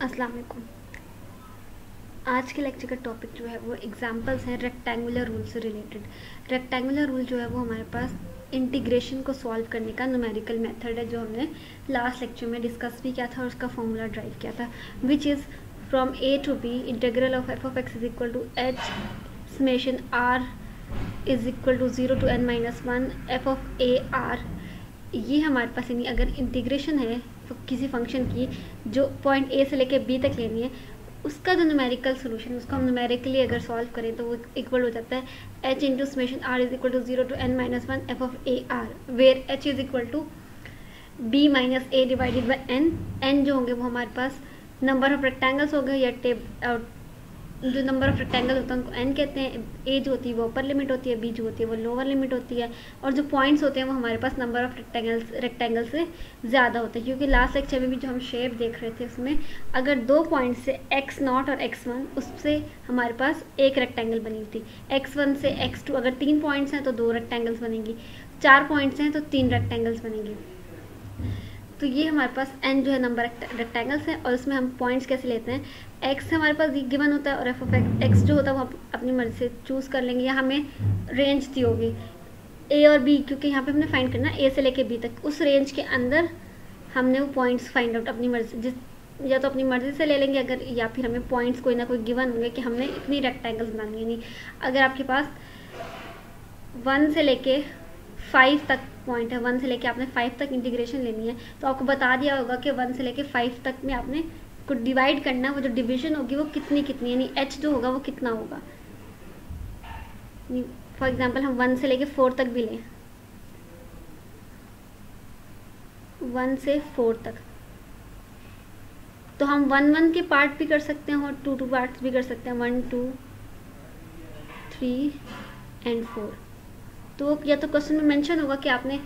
अस्सलाम वालेकुम। आज के लेक्चर का टॉपिक जो है वो एग्जांपल्स हैं रेक्टेंगुलर रूल से रिलेटेड। रेक्टेंगुलर रूल जो है वो हमारे पास इंटीग्रेशन को सॉल्व करने का न्यूमेरिकल मेथड है, जो हमने लास्ट लेक्चर में डिस्कस भी किया था और उसका फॉर्मूला ड्राइव किया था, which is from a to b integral of f of x is equal to h summation r is equal to 0 to n-1 f of a r. ये हमारे पास यानी अगर इंटीग्रेशन है तो किसी फंक्शन की जो पॉइंट ए से लेके बी तक लेनी है, उसका जो न्यूमेरिकल सोल्यूशन उसको हम न्यूमेरिकली अगर सॉल्व करें तो वो इक्वल हो जाता है h into summation r is equal to 0 to n-1 f of a r, where h is equal to b minus a divided by n. N जो होंगे वो हमारे पास नंबर ऑफ रेक्टेंगल्स हो गए या जो नंबर ऑफ रेक्टेंगल होता है उनको एन कहते हैं। ए जो होती है वो अपर लिमिट होती है, बी जो होती है वो लोअर लिमिट होती है, और जो पॉइंट्स होते हैं वो हमारे पास नंबर ऑफ रेक्टेंगल से ज़्यादा होते हैं, क्योंकि लास्ट लेक्चर में भी जो हम शेप देख रहे थे उसमें अगर दो पॉइंट से x0 और x1 उससे हमारे पास एक रेक्टेंगल बनी थी, x1 से x2 अगर 3 पॉइंट्स हैं तो 2 रेक्टेंगल्स बनेंगी, 4 पॉइंट्स हैं तो 3 रेक्टेंगल्स बनेंगी। तो ये हमारे पास n जो है नंबर रेक्टेंगल्स है, और उसमें हम पॉइंट्स कैसे लेते हैं, x हमारे पास गिवन होता है और एफ ऑफ एक्स जो होता है वो अपनी मर्जी से चूज़ कर लेंगे, या हमें रेंज दी होगी a और b, क्योंकि यहाँ पे हमने फाइंड करना a से लेके b तक, उस रेंज के अंदर हमने वो पॉइंट्स फाइंड आउट अपनी मर्जी या तो अपनी मर्जी से ले लेंगे अगर, या फिर हमें पॉइंट्स कोई ना कोई गिवन होंगे कि हमने इतनी रेक्टेंगल्स बनानी है। नहीं, अगर आपके पास 1 से लेके 5 तक पॉइंट है, 1 से लेके आपने 5 तक इंटीग्रेशन लेनी है, तो आपको बता दिया होगा कि 1 से लेके 5 तक में आपने को डिवाइड करना है, वो जो डिवीजन होगी वो कितनी यानी h जो होगा वो कितना होगा। फॉर एग्जांपल हम 1 से लेके 4 तक भी लें, 1 से 4 तक, तो हम 1 के पार्ट भी कर सकते हैं और 2 पार्ट्स भी कर सकते हैं, 1 2 3 एंड 4। तो या तो क्वेश्चन में मेंशन होगा कि आपने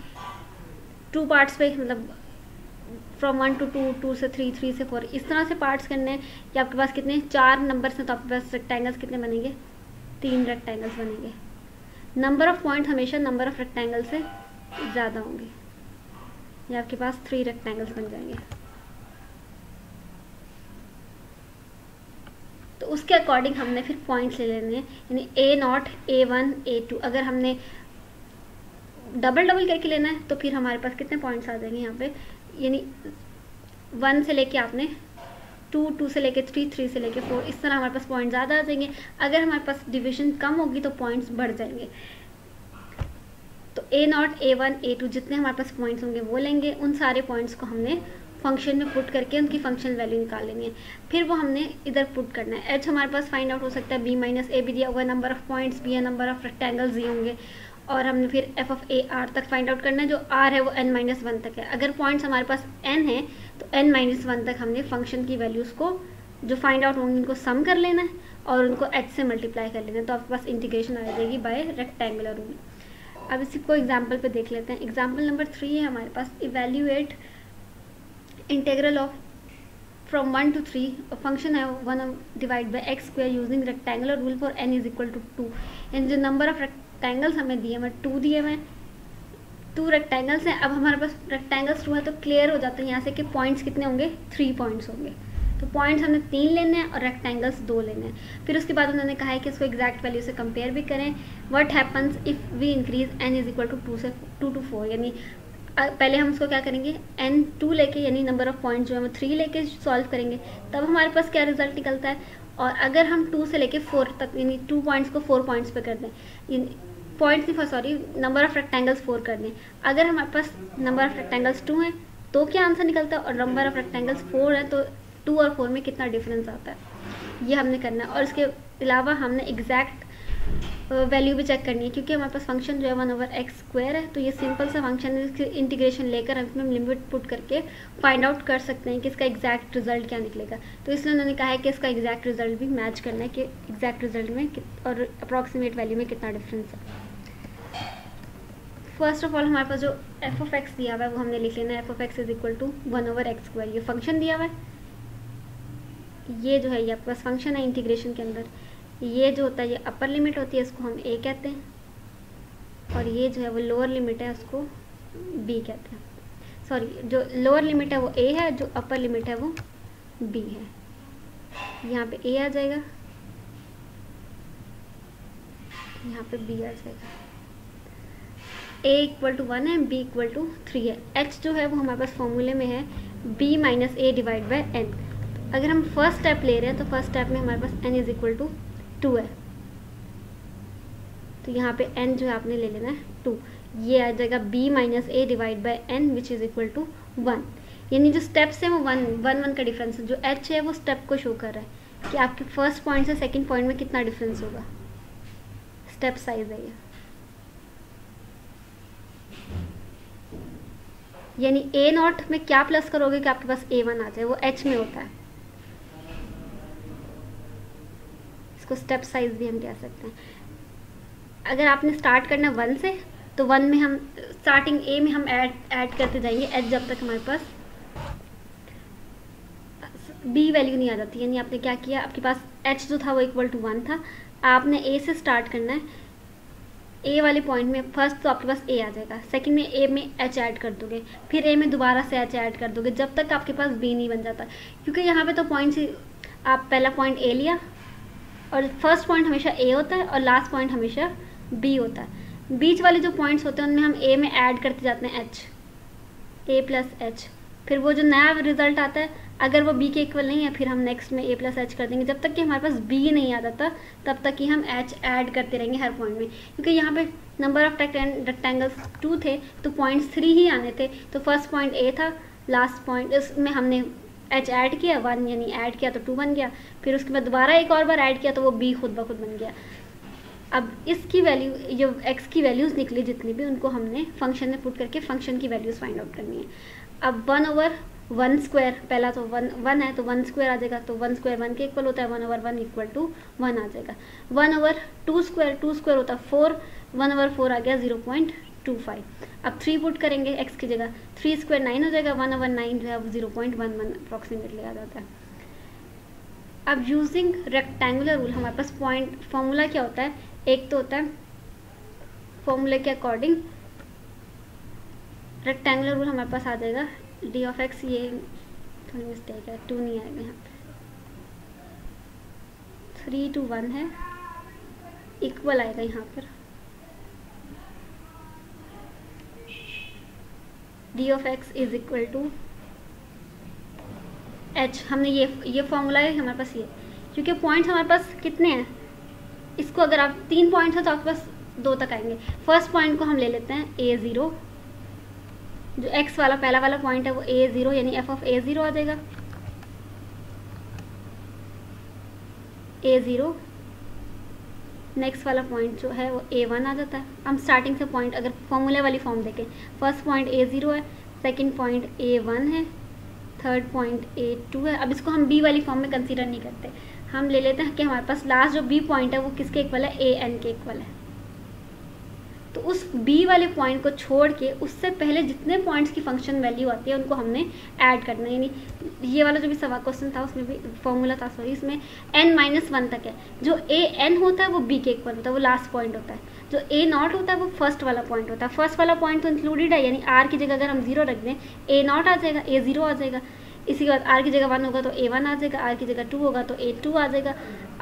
2 पार्ट्स पे मतलब फ्रॉम 1 to 2, 2 से 3, 3 से 4 इस तरह से पार्ट्स करने हैं, कि आपके पास कितने 4 नंबर्स हैं तो आपके पास रेक्टेंगल्स कितने बनेंगे, 3 रेक्टेंगल्स बनेंगे। नंबर ऑफ पॉइंट हमेशा नंबर ऑफ रेक्टेंगल से ज़्यादा होंगे, या आपके पास 3 रेक्टेंगल्स बन जाएंगे। तो उसके अकॉर्डिंग हमने फिर पॉइंट्स ले लेने हैं, यानी A0, A1, A2। अगर हमने डबल करके लेना है तो फिर हमारे पास कितने पॉइंट्स आ जाएंगे यहाँ पे, यानी 1 से लेके आपने 2, 2 से लेके 3, 3 से लेके 4, इस तरह हमारे पास पॉइंट्स ज़्यादा आ जाएंगे। अगर हमारे पास डिवीजन कम होगी तो पॉइंट्स बढ़ जाएंगे। तो A0, A1, A2 जितने हमारे पास पॉइंट्स होंगे वो लेंगे, उन सारे पॉइंट्स को हमने फंक्शन में पुट करके उनकी फंक्शनल वैल्यू निकाल लेनी है, फिर वो हमने इधर पुट करना है। h हमारे पास फाइंड आउट हो सकता है b माइनस ए भी दिया हुआ, नंबर ऑफ पॉइंट्स भी है, नंबर ऑफ रेक्टेंगल्स दिए होंगे, और हमने फिर एफ ऑफ ए आर तक फाइंड आउट करना है, जो आर है वो n-1 तक है। अगर पॉइंट्स हमारे पास n है तो n-1 तक हमने फंक्शन की वैल्यूज़ को जो फाइंड आउट होंगे उनको सम कर लेना है और उनको h से मल्टीप्लाई कर लेना है, तो आपके पास इंटीग्रेशन आ जाएगी बाय रेक्टेंगुलर रूल। अब इसी को एग्जाम्पल पे देख लेते हैं। एग्जाम्पल नंबर 3 है हमारे पास, evaluate integral of from 1 to 3 function है 1 divide by x square using rectangular rule for n is equal to 2। यानी जो नंबर ऑफ रेक्टेंगल्स हमें दिए हुए 2 दिए हुए, 2 रेक्टेंगल्स हैं। अब हमारे पास रेक्टेंगल्स 2 है तो क्लियर हो जाता है यहाँ से कि पॉइंट्स कितने होंगे, 3 पॉइंट्स होंगे। तो पॉइंट्स हमने 3 लेने हैं और रेक्टेंगल्स 2 लेने हैं। फिर उसके बाद उन्होंने कहा है कि इसको एग्जैक्ट वैल्यू से कंपेयर भी करें। What happens if we increase n is equal to 2 to 4, यानी पहले हम उसको क्या करेंगे, n 2 लेके यानी नंबर ऑफ पॉइंट जो है हम 3 लेके सॉल्व करेंगे, तब हमारे पास क्या रिजल्ट निकलता है। और अगर हम 2 से लेके 4 तक यानी 2 पॉइंट्स को 4 पॉइंट्स पे कर दें, पॉइंट्स नहीं सॉरी नंबर ऑफ रेक्टेंगल्स 4 कर दें, अगर हमारे पास नंबर ऑफ रेक्टेंगल्स 2 हैं तो क्या आंसर निकलता है, और नंबर ऑफ रेक्टेंगल्स 4 है तो 2 और 4 में कितना डिफरेंस आता है, ये हमने करना है। और इसके अलावा हमने एग्जैक्ट वैल्यू भी चेक करनी है, क्योंकि हमारे पास फंक्शन जो है 1/x² है, तो ये सिंपल सा फंक्शन है, इसकी इंटीग्रेशन लेकर हम इसमें लिमिट पुट करके फाइंड आउट कर सकते हैं कि इसका एग्जैक्ट रिजल्ट क्या निकलेगा। तो इसलिए उन्होंने कहा है कि इसका एग्जैक्ट रिजल्ट भी मैच करना है कि एग्जैक्ट रिजल्ट में और अप्रॉक्सीमेट वैल्यू में कितना डिफरेंस है। फर्स्ट ऑफ ऑल हमारे पास जो एफ ऑफ एक्स दिया हुआ है वो हमने लिख लेना है, f of x is equal to 1/x²। ये फंक्शन दिया हुआ है, ये जो है ये आपके पास फंक्शन है इंटीग्रेशन के अंदर। ये जो होता है ये अपर लिमिट होती है, इसको हम a कहते हैं, और ये जो है वो लोअर लिमिट है, उसको b कहते हैं। सॉरी, जो लोअर लिमिट है वो a है, जो अपर लिमिट है वो b है। यहाँ पे ए आ जाएगा, यहाँ पे बी आ जाएगा। a इक्वल टू 1 है, b इक्वल टू 3 है। h जो है वो हमारे पास फॉर्मूले में है b minus a divide by n। अगर हम फर्स्ट स्टेप ले रहे हैं तो फर्स्ट स्टेप में हमारे पास n इज इक्वल टू 2 है, तो यहाँ पे n जो है आपने ले लेना है 2। ये आ जाएगा b minus a divide by n which is equal to 1। यानी जो स्टेप्स है वो 1 का डिफरेंस है। जो h है वो स्टेप को शो कर रहा है कि आपके फर्स्ट पॉइंट से सेकंड पॉइंट में कितना डिफरेंस होगा, स्टेप साइज है ये। यानी a नॉट में क्या प्लस करोगे कि आपके पास a1 आ जाए, वो h में होता है। इसको स्टेप साइज भी हम कह सकते हैं। अगर आपने स्टार्ट करना 1 से, तो 1 में हम स्टार्टिंग a में हम ऐड करते जाएंगे h जब तक हमारे पास b वैल्यू नहीं आ जाती। यानी आपने क्या किया, आपके पास h जो था वो इक्वल टू 1 था, आपने a से स्टार्ट करना है। a वाले पॉइंट में फर्स्ट तो आपके पास a आ जाएगा, सेकंड में a में h ऐड कर दोगे, फिर a में दोबारा से h ऐड कर दोगे जब तक आपके पास b नहीं बन जाता। क्योंकि यहाँ पे तो पॉइंट से आप पहला पॉइंट a लिया और फर्स्ट पॉइंट हमेशा a होता है और लास्ट पॉइंट हमेशा b होता है। बीच वाले जो पॉइंट्स होते हैं उनमें हम a में ऐड करते जाते हैं h, a प्लस h। फिर वो जो नया रिजल्ट आता है अगर वो b के इक्वल नहीं है, फिर हम नेक्स्ट में a प्लस h कर देंगे। जब तक कि हमारे पास b नहीं आ जाता तब तक कि हम h ऐड करते रहेंगे हर पॉइंट में। क्योंकि यहाँ पे नंबर ऑफ रेक्टेंगल्स 2 थे तो पॉइंट्स 3 ही आने थे। तो फर्स्ट पॉइंट a था, लास्ट पॉइंट इसमें हमने h ऐड किया 1, यानी ऐड किया तो 2 बन गया। फिर उसके बाद दोबारा एक और बार ऐड किया तो वो b खुद ब खुद बन गया। अब इसकी वैल्यू, जो x की वैल्यूज़ निकली जितनी भी, उनको हमने फंक्शन में पुट करके फंक्शन की वैल्यूज़ फाइंड आउट करनी है। अब 1/1 स्क्वायर, पहला तो 1 है तो 1 स्क्वायर आ जाएगा, तो 1 स्क्वायर 1 के इक्वल होता है, 1/1 इक्वल टू 1 आ जाएगा। 1/2 स्क्वायर, 2 स्क्वायर होता है 4, 1/4 आ गया 0.25। अब 3 पुट करेंगे x की जगह, 3 स्क्वायर 9 हो जाएगा, 1/9 जो है वो 0.11 अप्रॉक्सीमेटली आ जाता है। अब यूजिंग रेक्टेंगुलर रूल हमारे पास पॉइंट फॉर्मूला क्या होता है, एक तो होता है फॉर्मूले के अकॉर्डिंग रेक्टेंगुलर रूल हमारे पास आ जाएगा डी ऑफ एक्स, ये थोड़ी मिस्टेक है, 2 नहीं आएगा यहाँ पे, 3 to 1 है, इक्वल आएगा यहाँ पर d of x is equal to h. हमने ये फॉर्मूला है हमारे पास ये, क्योंकि पॉइंट्स हमारे पास कितने हैं, इसको अगर आप 3 पॉइंट्स हैं तो आपके पास 2 तक आएंगे। फर्स्ट पॉइंट को हम ले लेते हैं a0, जो x वाला पहला वाला पॉइंट है वो a0, यानी f ऑफ a0 आ जाएगा a0। नेक्स्ट वाला पॉइंट जो है वो a1 आ जाता है। हम स्टार्टिंग से पॉइंट अगर फॉर्मूले वाली फॉर्म देखें, फर्स्ट पॉइंट a0 है, सेकंड पॉइंट a1 है, थर्ड पॉइंट a2 है। अब इसको हम b वाली फॉर्म में कंसीडर नहीं करते, हम ले लेते हैं कि हमारे पास लास्ट जो b पॉइंट है वो किसके इक्वल है, an के इक्वल है। तो उस b वाले पॉइंट को छोड़ के उससे पहले जितने पॉइंट्स की फंक्शन वैल्यू आती है उनको हमने ऐड करना है। यानी ये वाला जो भी सवाल क्वेश्चन था उसमें भी फॉर्मूला था, सॉरी, इसमें n-1 तक है। जो an होता है वो b के इक्वल होता है, वो लास्ट पॉइंट होता है। जो a0 होता है वो फर्स्ट वाला पॉइंट होता है। फर्स्ट वाला पॉइंट तो इंक्लूडेड है, यानी r की जगह अगर हम 0 रख दें a0 आ जाएगा, a0 आ जाएगा। इसी के बाद r की जगह 1 होगा तो a1 आ जाएगा, r की जगह 2 होगा तो a2 आ जाएगा,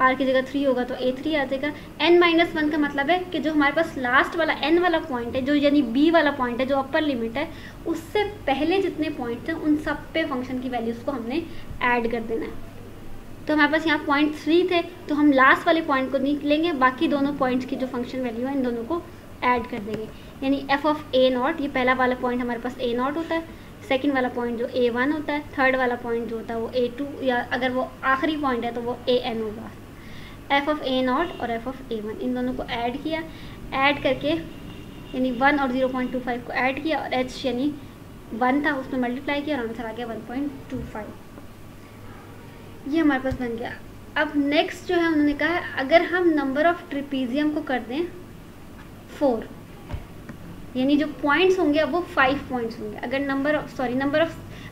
r की जगह 3 होगा तो a3 आ जाएगा। n-1 का मतलब है कि जो हमारे पास लास्ट वाला n वाला पॉइंट है, जो यानी b वाला पॉइंट है, जो अपर लिमिट है, उससे पहले जितने पॉइंट्स हैं उन सब पे फंक्शन की वैल्यूज़ को हमने ऐड कर देना है। तो हमारे पास यहाँ पॉइंट 3 थे तो हम लास्ट वाले पॉइंट को नहीं लेंगे, बाकी दोनों पॉइंट्स की जो फंक्शन वैल्यू है इन दोनों को ऐड कर देंगे। यानी f ऑफ a0, ये पहला वाला पॉइंट हमारे पास a0 होता है, सेकंड वाला पॉइंट जो a1 होता है, थर्ड वाला पॉइंट जो होता है वो a2, या अगर वो आखिरी पॉइंट है तो वो an होगा। f ऑफ a0 और f ऑफ a1 इन दोनों को ऐड किया, ऐड करके यानी 1 और 0.25 को ऐड किया और h यानी 1 था उसमें मल्टीप्लाई किया और आंसर आ गया 1.25। ये हमारे पास बन गया। अब नेक्स्ट जो है उन्होंने कहा है अगर हम नंबर ऑफ ट्रिपीजियम को कर दें 4, यानी जो पॉइंट्स होंगे अब वो 5 पॉइंट्स होंगे। अगर number of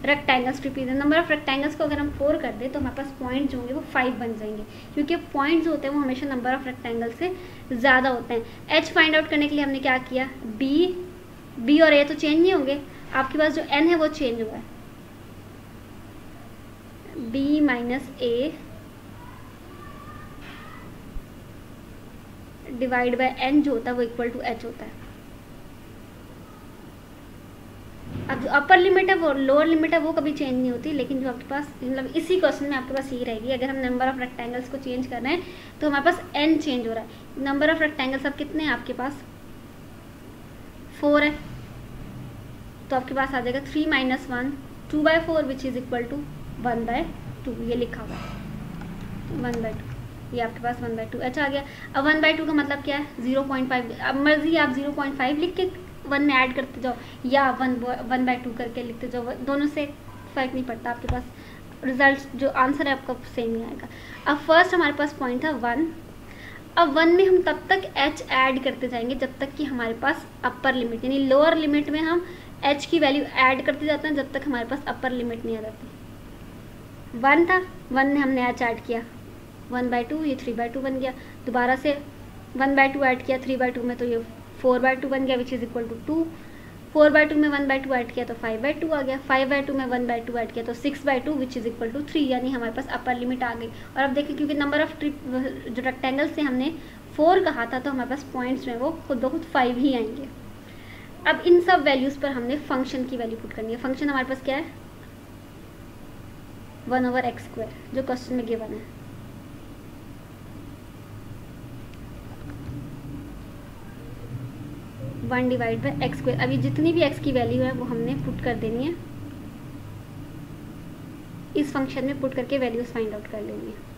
rectangles trapezium, number of rectangles को अगर हम 4 कर दें तो हमारे पास पॉइंट्स जो होंगे वो 5 बन जाएंगे, क्योंकि पॉइंट्स होते हैं वो हमेशा नंबर ऑफ रेक्टेंगल से ज़्यादा होते हैं। h फाइंड आउट करने के लिए हमने क्या किया, b और a तो चेंज नहीं होंगे, आपके पास जो n है वो चेंज हुआ है, b minus a divide by n जो होता है वो इक्वल टू एच होता है। अब जो अपर लिमिट है वो लोअर लिमिट है वो कभी चेंज नहीं होती, लेकिन जो आपके पास मतलब इसी क्वेश्चन में आपके पास ये रहेगी, अगर हम नंबर ऑफ रेक्टेंगल्स को चेंज कर रहे हैं तो हमारे पास एन चेंज हो रहा है। नंबर ऑफ रेक्टेंगल्स अब कितने हैं आपके पास, 4 है, तो आपके पास आ जाएगा 3 - 1 2/4 विच इज इक्वल टू 1/2। ये लिखा हुआ है 1/2, ये आपके पास 1/2 अच्छा आ गया। अब 1/2 का मतलब क्या है 0.5, अब मर्जी आप 0.5 लिख के 1 में ऐड करते जाओ या 1/2 करके लिखते जाओ, दोनों से फ़र्क नहीं पड़ता, आपके पास रिजल्ट जो आंसर है आपका सेम ही आएगा। अब फर्स्ट हमारे पास पॉइंट था 1, अब 1 में हम तब तक h ऐड करते जाएंगे जब तक कि हमारे पास अपर लिमिट, यानी लोअर लिमिट में हम h की वैल्यू ऐड करते जाते हैं जब तक हमारे पास अपर लिमिट नहीं आ जाती। 1 था, 1 में हमने h ऐड किया 1/2, ये 3/2 बन गया, दोबारा से 1/2 ऐड किया 3/2 में तो ये 4/2 बन गया विच इज़ इक्वल टू 2, 4/2 में 1/2 ऐड किया तो 5/2 आ गया, 5/2 में 1/2 ऐड किया तो 6/2 विच इज़ इक्वल टू 3, यानी हमारे पास अपर लिमिट आ गई। और अब देखिए क्योंकि नंबर ऑफ जो रेक्टेंगल्स से हमने 4 कहा था तो हमारे पास पॉइंट्स में वो खुद ब खुद 5 ही आएंगे। अब इन सब वैल्यूज़ पर हमने फंक्शन की वैल्यू पुट करनी है। फंक्शन हमारे पास क्या है 1/x², जो क्वेश्चन में गिवन है। वन डिवाइड बाई x², अभी जितनी भी x की वैल्यू है वो हमने पुट कर देनी है, इस फंक्शन में पुट करके वैल्यूज फाइंड आउट कर लेनी है।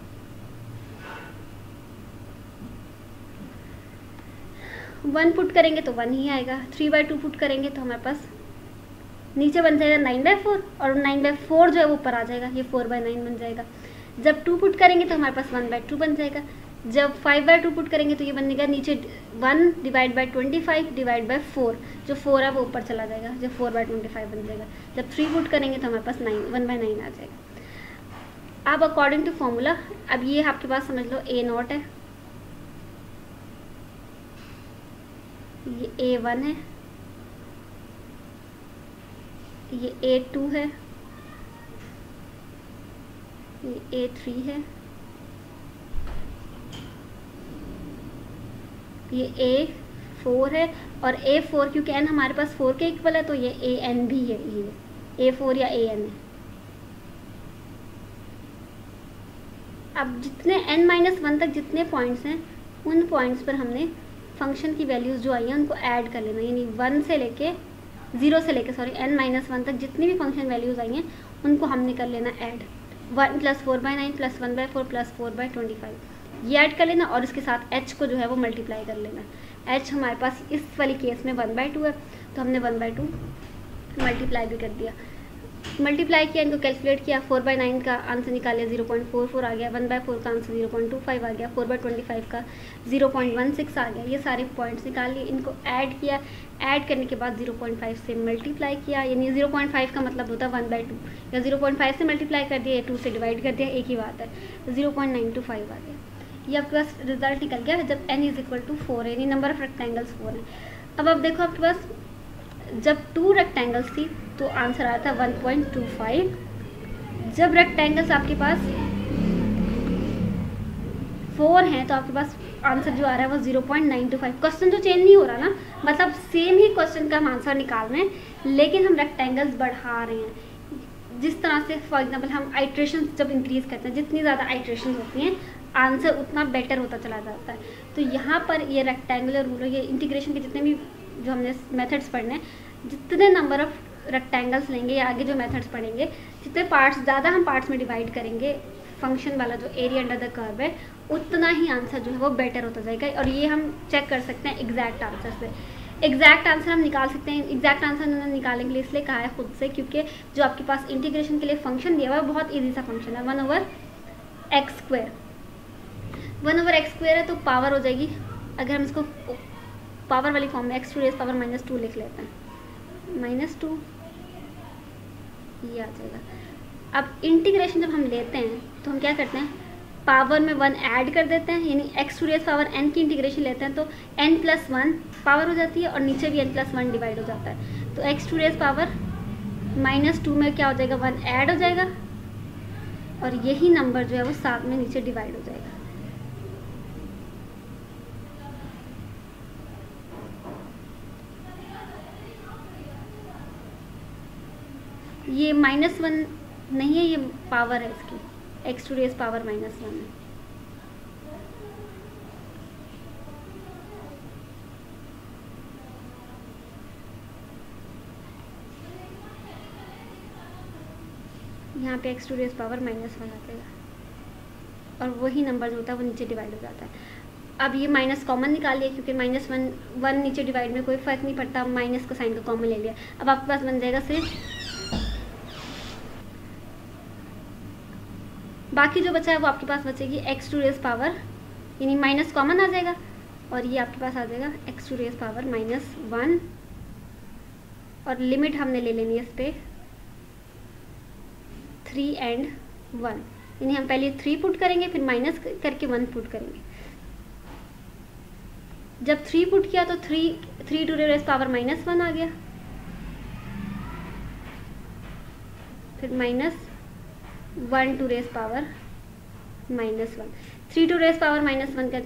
वन पुट करेंगे तो 1 ही आएगा, 3/2 पुट करेंगे तो हमारे पास नीचे बन जाएगा 9/4 और 9/4 जो है वो ऊपर आ जाएगा, ये 4/9 बन जाएगा। जब 2 पुट करेंगे तो हमारे पास 1/2 बन जाएगा। जब 5/2 पुट करेंगे तो ये बनेगा नीचे 1 डिवाइड बाई 25 डिवाइड बाई 4, जो 4 है वो ऊपर चला जाएगा, जो 4/25 बन जाएगा। जब 3 पुट करेंगे तो हमारे पास 1/9 आ जाएगा। अब अकॉर्डिंग टू फॉर्मूला, अब ये आपके पास समझ लो A0 है, ये A1 है, ये A2 है, ये A3 है, ये A4 है, और A4 क्योंकि n हमारे पास 4 के इक्वल है तो ये AN भी है, ये A4 या AN है। अब जितने n-1 तक जितने पॉइंट्स हैं उन पॉइंट्स पर हमने फंक्शन की वैल्यूज़ जो आई हैं उनको ऐड कर लेना, यानी 0 से लेके n-1 तक जितनी भी फंक्शन वैल्यूज़ आई हैं उनको हमने कर लेना ऐड। 1 + 4/9 + 1/4 + 4/25 ये ऐड कर लेना, और इसके साथ h को जो है वो मल्टीप्लाई कर लेना। h हमारे पास इस वाली केस में 1/2 है तो हमने 1/2 मल्टीप्लाई भी कर दिया, मल्टीप्लाई किया, इनको कैलकुलेट किया, 4/9 का आंसर निकाल लिया 0.44 आ गया, 1/4 का आंसर 0.25 आ गया, 4/25 का 0.16 आ गया। ये सारे पॉइंट्स निकाल लिए, इनको ऐड किया, ऐड करने के बाद 0.5 से मल्टीप्लाई किया, यानी 0.5 का मतलब होता है 1/2, या 0.5 से मल्टीप्लाई कर दिया, 2 से डिवाइड कर दिया, एक ही बात है, 0.925 आ गया। ये आपके पास रिजल्ट निकल गया जब n = 4 है, यानी नंबर ऑफ रेक्टेंगल्स 4 है। अब आप देखो आपके पास जब 2 रेक्टेंगल्स थी तो आंसर आया था 1.25, जब रेक्टेंगल्स आपके पास 4 हैं तो आपके पास आंसर जो आ रहा है वो 0.925। क्वेश्चन तो चेंज नहीं हो रहा ना, मतलब सेम ही क्वेश्चन का हम आंसर निकाल रहे हैं लेकिन हम रेक्टेंगल्स बढ़ा रहे हैं। जिस तरह से फॉर एग्जांपल हम आइट्रेशन जब इंक्रीज़ करते हैं, जितनी ज़्यादा आइट्रेशन होती हैं आंसर उतना बेटर होता चला जाता है। तो यहाँ पर ये रेक्टेंगुलर रूलर, ये इंटीग्रेशन के जितने भी जो हमने मेथड्स पढ़ने हैं, जितने नंबर ऑफ रेक्टेंगल्स लेंगे या आगे जो मेथड्स पढ़ेंगे, जितने पार्ट्स ज़्यादा हम पार्ट्स में डिवाइड करेंगे, फंक्शन वाला जो एरिया अंडर द कर्व है, उतना ही आंसर जो है वो बेटर होता जाएगा। और ये हम चेक कर सकते हैं एग्जैक्ट आंसर से, एग्जैक्ट आंसर हम निकाल सकते हैं। एग्जैक्ट आंसर उन्होंने निकालने के लिए इसलिए कहा है खुद से, क्योंकि जो आपके पास इंटीग्रेशन के लिए फंक्शन दिया हुआ है बहुत ईजी सा फंक्शन है, 1/x²। 1/x² है तो पावर हो जाएगी, अगर हम इसको पावर वाली फॉर्म में x⁻² -2 लिख लेते हैं, -2 ये आ जाएगा। अब इंटीग्रेशन जब हम लेते हैं तो हम क्या करते हैं, पावर में 1 ऐड कर देते हैं, यानी x⁻n की इंटीग्रेशन लेते हैं तो n+1 पावर हो जाती है और नीचे भी n+1 डिवाइड हो जाता है। तो x⁻² -2 में क्या हो जाएगा, 1 ऐड हो जाएगा और यही नंबर जो है वो साथ में नीचे डिवाइड हो जाएगा। ये -1 नहीं है, ये पावर है इसकी, x टू रेज पावर -1 है। यहाँ पे x टू रेज पावर -1 आ जाएगा और वही नंबर जो होता है वो नीचे डिवाइड हो जाता है। अब ये माइनस कॉमन निकालिए क्योंकि -1 नीचे डिवाइड में कोई फ़र्क नहीं पड़ता, माइनस को साइन का कॉमन ले लिया। अब आपके पास बन जाएगा सिर्फ, बाकी जो बचा है वो आपके पास बचेगी x टू रेज पावर, यानी माइनस कॉमन आ जाएगा और ये आपके पास आ जाएगा x टू रेज पावर -1 और लिमिट हमने ले लेनी है इस पर 3 and 1, यानी हम पहले 3 पुट करेंगे फिर माइनस करके 1 पुट करेंगे। जब 3 पुट किया तो 3 टू रेज पावर -1 आ गया, फिर -1 to raise power -1, 3 to raise power -1 का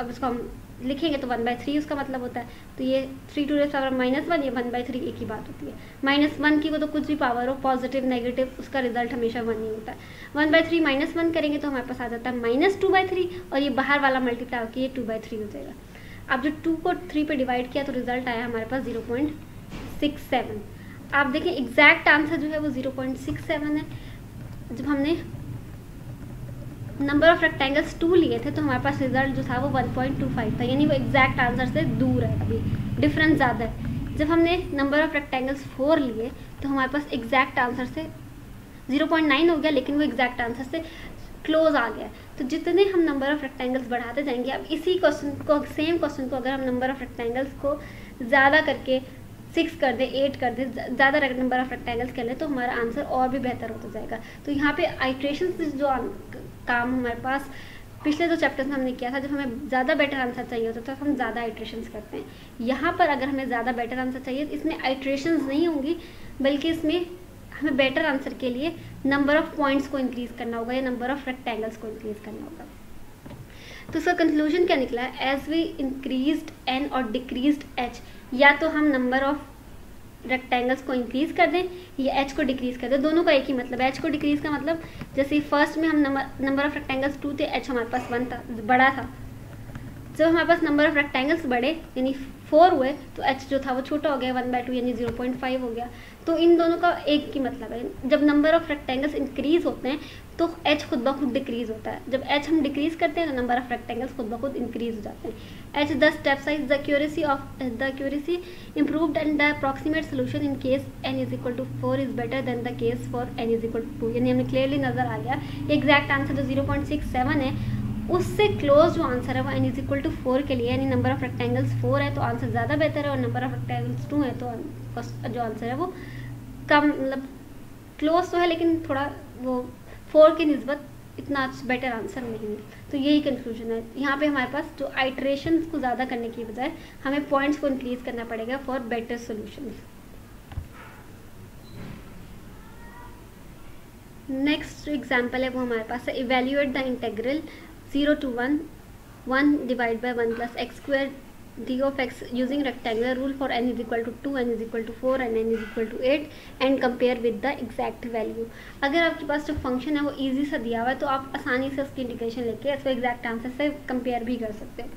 अब उसको हम लिखेंगे तो 1/3 उसका मतलब होता है। तो ये 3 टू रेज पावर -1, ये 1/3 एक ही बात होती है। -1 की वो तो कुछ भी पावर हो, पॉजिटिव नेगेटिव, उसका रिजल्ट हमेशा 1 ही होता है। 1/3 -1 करेंगे तो हमारे पास आ जाता है -2/3 और ये बाहर वाला मल्टीप्लाई होकर ये 2/3 हो जाएगा। अब जो 2 को 3 पे डिवाइड किया तो रिजल्ट आया हमारे पास 0.67। आप देखें एग्जैक्ट आंसर जो है वो 0.67 है। जब हमने नंबर ऑफ रेक्टेंगल्स 2 लिए थे तो हमारे पास रिजल्ट जो था वो 1.25 था, यानी वो एग्जैक्ट आंसर से दूर है, अभी डिफरेंस ज़्यादा है। जब हमने नंबर ऑफ रेक्टेंगल्स 4 लिए तो हमारे पास एग्जैक्ट आंसर से 0.9 हो गया, लेकिन वो एग्जैक्ट आंसर से क्लोज आ गया। तो जितने हम नंबर ऑफ रेक्टेंगल्स बढ़ाते जाएंगे, अब इसी क्वेश्चन को, सेम क्वेश्चन को अगर हम नंबर ऑफ रेक्टेंगल्स को ज़्यादा करके 6 कर दे, 8 कर दे, ज़्यादा नंबर ऑफ रेक्टेंगल्स कर ले तो हमारा आंसर और भी बेहतर होता जाएगा। तो यहाँ पे आइट्रेशन जो काम हमारे पास पिछले 2 चैप्टर्स में हमने किया था, जब हमें ज़्यादा बेटर आंसर चाहिए होता था तो हम ज़्यादा आइट्रेशंस करते हैं। यहाँ पर अगर हमें ज़्यादा बेटर आंसर चाहिए तो इसमें आइट्रेशंस नहीं होंगी, बल्कि इसमें हमें बेटर आंसर के लिए नंबर ऑफ पॉइंट्स को इंक्रीज़ करना होगा या नंबर ऑफ रेक्टेंगल्स को इंक्रीज़ करना होगा। तो इसका कंक्लूजन क्या निकला है, एज वी इंक्रीज्ड एन और डिक्रीज्ड एच, या तो हम नंबर ऑफ रेक्टेंगल्स को इंक्रीज़ कर दें या एच को डिक्रीज़ कर दें, दोनों का एक ही मतलब है। एच को डिक्रीज़ का मतलब जैसे फर्स्ट में हम नंबर ऑफ रेक्टेंगल्स 2 थे, एच हमारे पास 1 था, बड़ा था। जब हमारे पास नंबर ऑफ रेक्टेंगल्स बढ़े यानी 4 हुए तो एच जो था वो छोटा हो गया, 1/2 यानी 0.5 हो गया। तो इन दोनों का एक ही मतलब है। जब नंबर ऑफ रेक्टेंगल्स इंक्रीज़ होते हैं तो एच खुद ब खुद डिक्रीज़ होता है, जब एच हम डिक्रीज़ करते हैं तो नंबर ऑफ रेक्टेंगल्स खुद ब खुद इंक्रीज़ हो जाते हैं। H the step size the accuracy improved and the approximate solution in case n is equal to 4 is better than the case for n is equal to 2, यानी हमें clearly नज़र आ गया एग्जैक्ट आंसर जो 0.67 है उससे क्लोज जो answer है वो n इज इक्वल टू 4 के लिए, यानी नंबर ऑफ रेक्टेंगल्स 4 है तो आंसर ज़्यादा बेहतर है और नंबर ऑफ रेक्टेंगल्स 2 है तो जो आंसर है वो कम, मतलब क्लोज तो है लेकिन थोड़ा वो 4 की निस्बत इतना बेटर आंसर नहीं है। तो यही कंक्लूजन है। यहाँ पे हमारे पास जो आइट्रेशंस को ज़्यादा करने की बजाय हमें पॉइंट्स को इंक्रीज करना पड़ेगा for better solutions. Next example है वो हमारे पास है, evaluate the integral 0 to 1 divided by 1 plus x square d of x using rectangular rule for n is equal to 2, n is equal to 4 and n is equal to 8 and compare with the exact value। अगर आपके पास जो function है वो easy सा दिया हुआ है तो आप आसानी से उसकी इंटीग्रेशन लेके इसको एग्जैक्ट आंसर से कंपेयर भी कर सकते हो।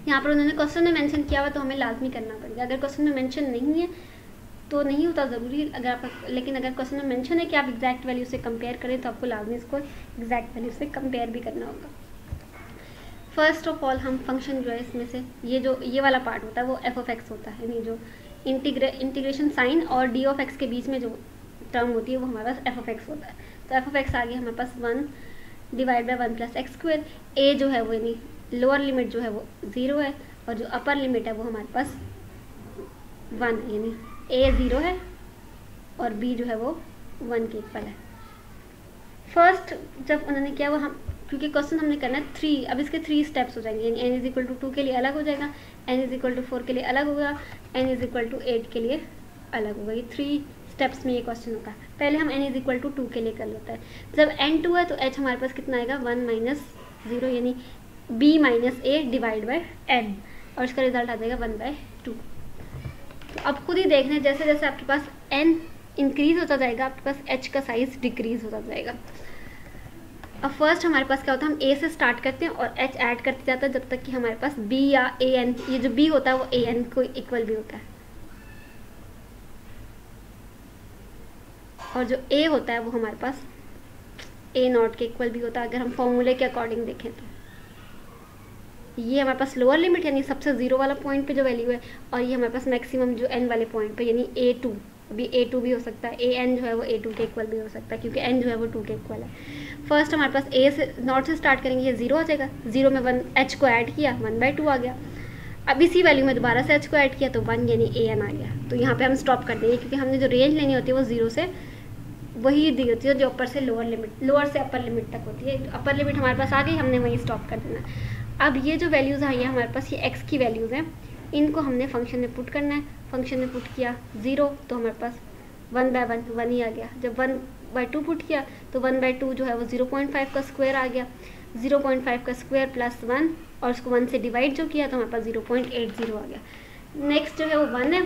यहाँ पर उन्होंने क्वेश्चन में मेंशन किया हुआ तो हमें लाजमी करना पड़ेगा, अगर क्वेश्चन में मेंशन नहीं है तो नहीं होता ज़रूरी, अगर आप, लेकिन अगर क्वेश्चन में मेंशन है कि आप एग्जैक्ट वैल्यू से कंपेयर करें तो आपको लाजमी इसको एग्जैक्ट वैल्यू से कंपेयर भी करना होगा। फर्स्ट ऑफ ऑल हम फंक्शन जो है इसमें से ये वाला पार्ट होता है वो एफ ऑफ एक्स होता है, यानी जो इंटीग्रेशन साइन और डी ऑफ एक्स के बीच में जो टर्म होती है वो हमारे पास एफ ऑफ एक्स होता है। तो एफ ऑफ एक्स आ गया हमारे पास 1 divide by 1 plus x square. ए जो है वो यानी लोअर लिमिट जो है वो 0 है और जो अपर लिमिट है वो हमारे पास 1, यानी ए 0 है और बी जो है वो 1 के इक्वल है। फर्स्ट जब उन्होंने किया वो हम, क्योंकि क्वेश्चन हमने करना है 3, अब इसके 3 स्टेप्स हो जाएंगे, यानी n इज इक्वल टू 2 के लिए अलग हो जाएगा, n इज इक्वल टू 4 के लिए अलग होगा, n इज इक्वल टू 8 के लिए अलग होगा। ये 3 स्टेप्स में ये क्वेश्चन होगा। पहले हम n इज इक्वल टू 2 के लिए कर लेते हैं। जब n 2 है तो h हमारे पास कितना आएगा 1 माइनस 0, यानी b minus a divide by n और इसका रिजल्ट आ जाएगा 1/2। तो अब खुद ही देखना है जैसे जैसे आपके पास n इंक्रीज होता जाएगा, आपके पास h का साइज डिक्रीज होता जाएगा। अब फर्स्ट हमारे पास क्या होता है, हम a से स्टार्ट करते हैं और h ऐड करते जाता है जब तक कि हमारे पास b या an, ये जो b होता है वो an को इक्वल भी होता है, और जो a होता है वो हमारे पास a नॉट के इक्वल भी होता है अगर हम फॉर्मूले के अकॉर्डिंग देखें तो। ये हमारे पास लोअर लिमिट यानी सबसे जीरो वाला पॉइंट पे जो वैल्यू है, और ये हमारे पास मैक्सिमम जो n वाले पॉइंट पे यानी a2, अभी a2 भी हो सकता है, an जो है वो a2 के इक्वल भी हो सकता है क्योंकि n जो है वो 2 के इक्वल है। फर्स्ट हमारे पास a से नॉट से स्टार्ट करेंगे, ये 0 आ जाएगा, 0 में 1 h को ऐड किया 1/2 आ गया। अब इसी वैल्यू में दोबारा से h को ऐड किया तो 1 यानी an आ गया। तो यहाँ पे हम स्टॉप कर देंगे क्योंकि हमने जो रेंज लेनी होती है वो 0 से वही दी होती है जो अपर से लोअर लिमिट, लोअर से अपर लिमिट तक होती है। अपर लिमिट हमारे पास आ गई, हमने वहीं स्टॉप कर देना। अब ये जो वैल्यूज़ आई है हमारे पास, ये x की वैल्यूज़ हैं, इनको हमने फंक्शन में पुट करना है। फंक्शन में पुट किया 0 तो हमारे पास 1/1 1 ही आ गया। जब 1/2 पुट किया तो 1/2 जो है वो 0.5 का स्क्वायर आ गया, 0.5 का स्क्वायर प्लस 1 और उसको 1 से डिवाइड जो किया तो हमारे पास 0.80 आ गया। नेक्स्ट जो है वो 1 है,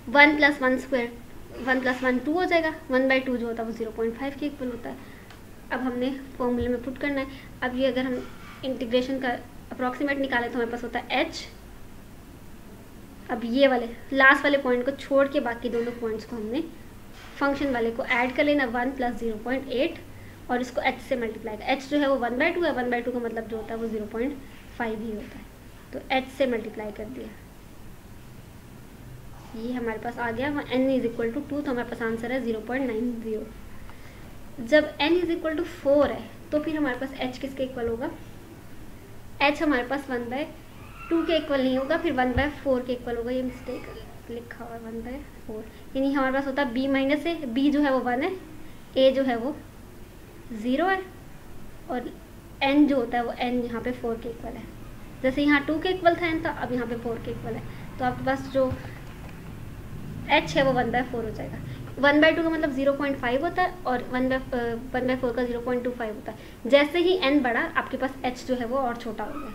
1 + 1 स्क्वायर, 1 + 1 2 हो जाएगा, 1/2 जो होता है वो 0.5 के इक्वल होता है। अब हमने फॉर्मूले में पुट करना है। अब ये अगर हम इंटीग्रेशन का अप्रॉक्सीमेट निकाले तो हमारे पास होता है h। अब ये वाले लास्ट वाले पॉइंट को छोड़ के बाकी दोनों पॉइंट्स को हमने फंक्शन वाले को ऐड कर लेना, 1 + 0.8 और इसको h से मल्टीप्लाई कर। h जो है वो 1/2 है, 1/2 का मतलब जो होता है वो 0.5 ही होता है, तो h से मल्टीप्लाई कर दिया। ये हमारे पास आ गया n = 2 तो हमारे पास आंसर है 0.90। जब n = 4 है तो फिर हमारे पास h किसके इक्वल होगा, h हमारे पास 1/2 के इक्वल नहीं होगा, फिर 1/4 के इक्वल होगा। ये मिस्टेक लिखा हुआ है 1/4, यानी हमारे पास होता है b - a, b जो है वो 1 है, a जो है वो 0 है और n जो होता है वो n यहाँ पे 4 के इक्वल है। जैसे यहाँ 2 के इक्वल था n था, अब यहाँ पे 4 के इक्वल है, तो आपके पास जो h है वो 1/4 हो जाएगा। 1/2 का मतलब 0.5 होता है और 1/4 का 0.25 होता है। जैसे ही n बढ़ा आपके पास h जो है वो और छोटा हो गया।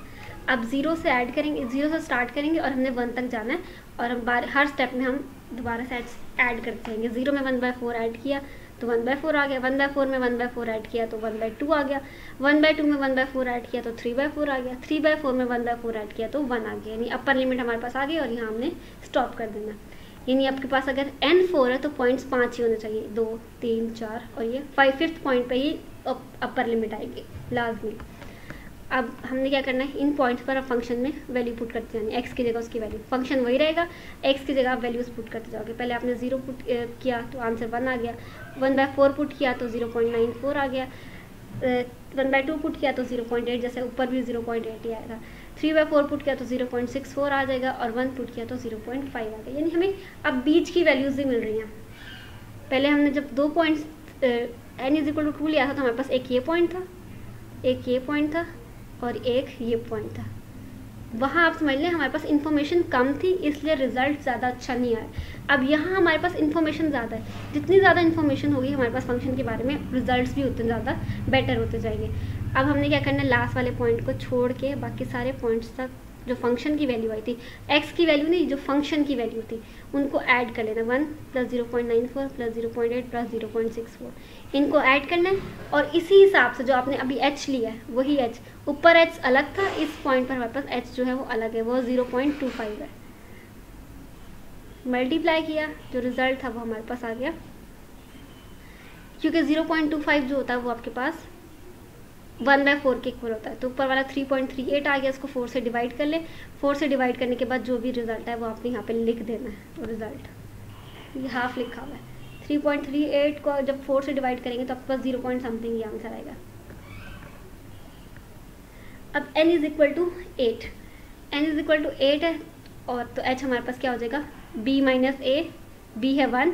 अब 0 से ऐड करेंगे, 0 से स्टार्ट करेंगे और हमने 1 तक जाना है और हम हर स्टेप में हम दोबारा से ऐड करते रहेंगे। 0 में 1/4 ऐड किया तो 1/4 आ गया, 1/4 में 1/4 ऐड किया तो 1/2 आ गया, 1/2 में 1/4 ऐड किया तो 3/4 आ गया, 3/4 में 1/4 ऐड किया तो 1 आ गया, यानी अपर लिमिट हमारे पास आ गई और यहाँ हमने स्टॉप कर देना। यानी आपके पास अगर n 4 है तो पॉइंट्स 5 ही होने चाहिए, 2 3 4 और ये 5th पॉइंट पे ही अपर लिमिट आएगी लाजमी। अब हमने क्या करना है, इन पॉइंट्स पर आप फंक्शन में वैल्यू पुट करते जानी, x की जगह उसकी वैल्यू, फंक्शन वही रहेगा, x की जगह आप वैल्यूज पुट करते जाओगे। पहले आपने 0 पुट किया तो आंसर 1 आ गया, 1/4 पुट किया तो 0.94 आ गया, 1/2 पुट किया तो 0.8, जैसे ऊपर भी 0.8 ही आएगा, 3/4 पुट किया तो 0.64 आ जाएगा और 1 पुट किया तो 0.5 आ गया। यानी हमें अब बीच की वैल्यूज़ ही मिल रही हैं। पहले हमने जब 2 पॉइंट्स n = 2 लिया था तो हमारे पास एक ये पॉइंट था, एक ये पॉइंट था और एक ये पॉइंट था। वहाँ आप समझ लें हमारे पास इन्फॉर्मेशन कम थी इसलिए रिजल्ट ज़्यादा अच्छा नहीं आया। अब यहाँ हमारे पास इन्फॉर्मेशन ज़्यादा है, जितनी ज़्यादा इन्फॉर्मेशन होगी हमारे पास फंक्शन के बारे में रिजल्ट्स भी उतने ज़्यादा बेटर होते जाएंगे। अब हमने क्या करना है, लास्ट वाले पॉइंट को छोड़ के बाकी सारे पॉइंट्स तक जो फंक्शन की वैल्यू आई थी, x की वैल्यू नहीं जो फंक्शन की वैल्यू थी, उनको ऐड कर लेना, 1 + 0.94 + 0.8 + 0.64, इनको ऐड करना है और इसी हिसाब से जो आपने अभी h लिया है वही h, ऊपर h अलग था, इस पॉइंट पर हमारे पास h जो है वो अलग है, वो 0.25 है। मल्टीप्लाई किया, जो रिजल्ट था वो हमारे पास आ गया, क्योंकि 0.25 जो होता है वो आपके पास 1/4 के इक्वल होता है, तो ऊपर वाला 3.38 आ गया, इसको 4 से डिवाइड कर ले, 4 से डिवाइड करने के बाद जो भी रिजल्ट है वो आपने यहाँ पे लिख देना है। तो रिजल्ट ये हाफ लिखा हुआ है, 3.38 को जब 4 से डिवाइड करेंगे तो आपके पास 0 पॉइंट समथिंग ये आंसर आएगा। अब n = 8, n = 8 है और तो h हमारे पास क्या हो जाएगा, b - a, b है 1,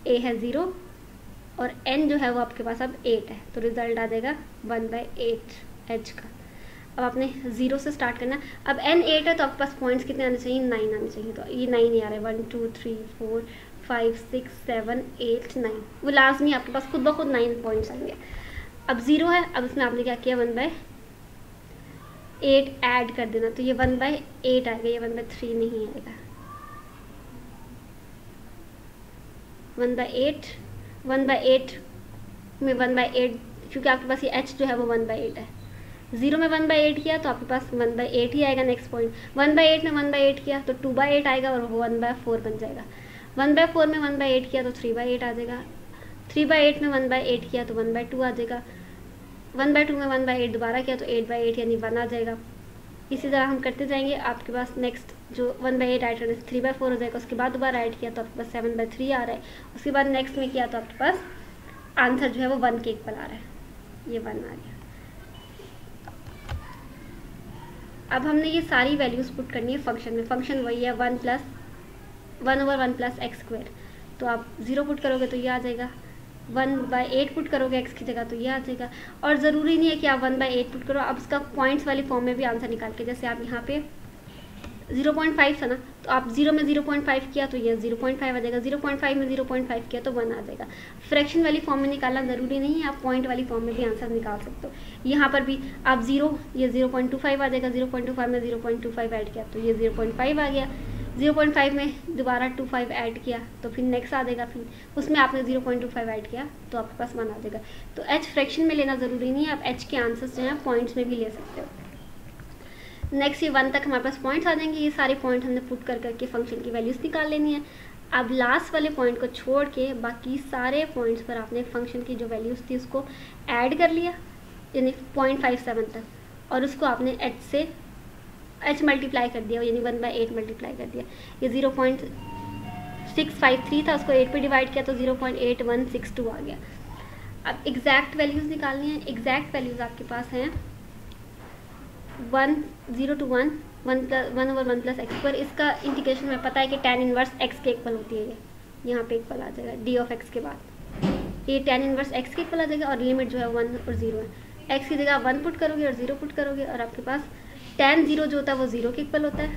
a है 0 और n जो है वो आपके पास अब 8 है, तो रिजल्ट आ जाएगा 1/8 h का। अब आपने 0 से स्टार्ट करना। अब n 8 है तो आपके पास पॉइंट्स कितने आने चाहिए, 9 आने चाहिए, तो ये 9 ही आ रहा है, 1 2 3 4 5 6 7 8 9, वो लाजमी आपके पास खुद ब खुद 9 पॉइंट्स आएंगे। अब 0 है, अब इसमें आपने क्या किया, 1/8 ऐड कर देना, तो ये 1/8 आएगा, ये 1/3 नहीं आएगा। 1/8, 1/8 में 1/8, क्योंकि आपके पास ये h जो है वो 1/8 है। 0 में 1/8 किया तो आपके पास 1/8 ही आएगा। नेक्स्ट पॉइंट 1/8 में 1/8 किया तो 2/8 आएगा और वो 1/4 बन जाएगा। 1/4 में 1/8 किया तो 3/8 आ जाएगा। 3/8 में 1/8 किया तो 1/2 आ जाएगा। 1/2 में 1/8 दोबारा किया तो 8/8 यानी 1 आ जाएगा। इसी तरह हम करते जाएंगे। आपके पास नेक्स्ट जो 1/8 ऐड करने से 3/4 हो जाएगा। उसके बाद दोबारा ऐड किया तो आपके पास 7/3 आ रहा है। उसके बाद नेक्स्ट में किया तो आपके पास आंसर जो है वो 1 के इक्वल आ रहा है, ये 1 आ गया। अब हमने ये सारी वैल्यूज़ पुट करनी है फंक्शन में। फंक्शन वही है 1/1 + x²। तो आप 0 पुट करोगे तो ये आ जाएगा। 1/8 पुट करोगे x की जगह तो ये आ जाएगा। और ज़रूरी नहीं है कि आप 1/8 पुट करो, आप इसका पॉइंट्स वाली फॉर्म में भी आंसर निकाल के, जैसे आप यहाँ पे 0.5 था ना, तो आप 0 में 0.5 किया तो ये 0.5 आ जाएगा। 0.5 में 0.5 किया तो 1 आ जाएगा। फ्रैक्शन वाली फॉर्म में निकालना ज़रूरी नहीं है, आप पॉइंट वाली फॉर्म में भी आंसर निकाल सकते हो। यहाँ पर भी आप 0, ये 0.25 आ जाएगा। 0.25 में 0.25 ऐड किया तो ये 0.5 आ गया। 0.5 में दोबारा 25 ऐड किया तो फिर नेक्स्ट आ जाएगा। फिर उसमें आपने 0.25 ऐड किया तो आपके पास 1 आ जाएगा। तो h फ्रैक्शन में लेना ज़रूरी नहीं है, आप h के आंसर्स जो हैं पॉइंट्स में भी ले सकते हो। नेक्स्ट ये 1 तक हमारे पास पॉइंट्स आ जाएंगे। ये सारे पॉइंट हमने पुट कर करके फंक्शन की वैल्यूज़ निकाल लेनी है। अब लास्ट वाले पॉइंट को छोड़ के बाकी सारे पॉइंट्स पर आपने फंक्शन की जो वैल्यूज़ थी उसको ऐड कर लिया, यानी 0.57 तक, और उसको उसको h से h मल्टीप्लाई कर दिया, यानी 1/8 मल्टीप्लाई कर दिया। ये 0.653 था, उसको 8 पे डिवाइड किया तो 0.8162 आ गया। अब एग्जैक्ट वैल्यूज़ निकालनी है। एग्जैक्ट वैल्यूज़ आपके पास हैं 0 to 1 1/1 + x²। इसका इंटीग्रेशन में पता है कि tan इनवर्स x के इक्वल होती है। ये यहाँ पे इक्वल आ जाएगा d ऑफ x के बाद, ये tan इनवर्स x के इक्वल आ जाएगा। और लिमिट जो है 1 और 0 है। x की जगह 1 पुट करोगे और 0 पुट करोगे और आपके पास tan 0 जो होता है वो 0 के इक्वल होता है।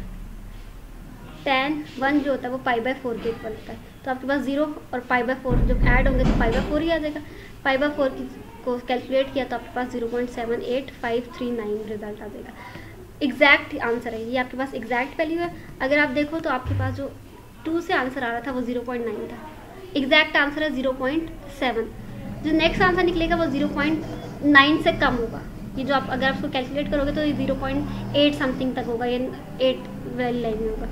tan 1 जो होता है वो π/4 के इक्वल होता है। तो आपके पास 0 और π/4 जब ऐड होंगे तो π/4 ही आ जाएगा। π/4 को कैलकुलेट किया तो आपके पास 0.78539 रिजल्ट आ जाएगा। एग्जैक्ट आंसर है ये, आपके पास एग्जैक्ट वैल्यू है। अगर आप देखो तो आपके पास जो 2 से आंसर आ रहा था वो 0.9 था। एग्जैक्ट आंसर है 0.7। जो नेक्स्ट आंसर निकलेगा वो 0.9 से कम होगा। ये जो आप अगर आपको कैलकुलेट करोगे तो ये 0.8 समथिंग तक होगा, ये 8 वैल्यू लाइन में होगा।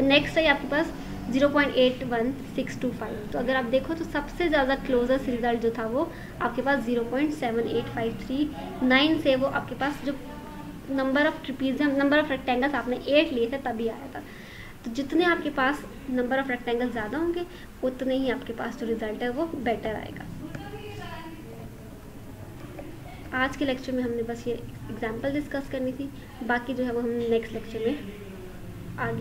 नेक्स्ट है आपके पास 0.81625। तो अगर आप देखो तो सबसे ज़्यादा क्लोजेस्ट रिजल्ट जो था वो आपके पास 0.78539 से, वो आपके पास जो number of trapezium, number of rectangles आपने 8 लिए थे तभी आया था। तो जितने आपके पास नंबर ऑफ रेक्टेंगल ज़्यादा होंगे उतने ही आपके पास जो रिज़ल्ट है वो बेटर आएगा। आज के लेक्चर में हमने बस ये एग्जांपल डिस्कस करनी थी, बाकी जो है वो हम नेक्स्ट लेक्चर में आगे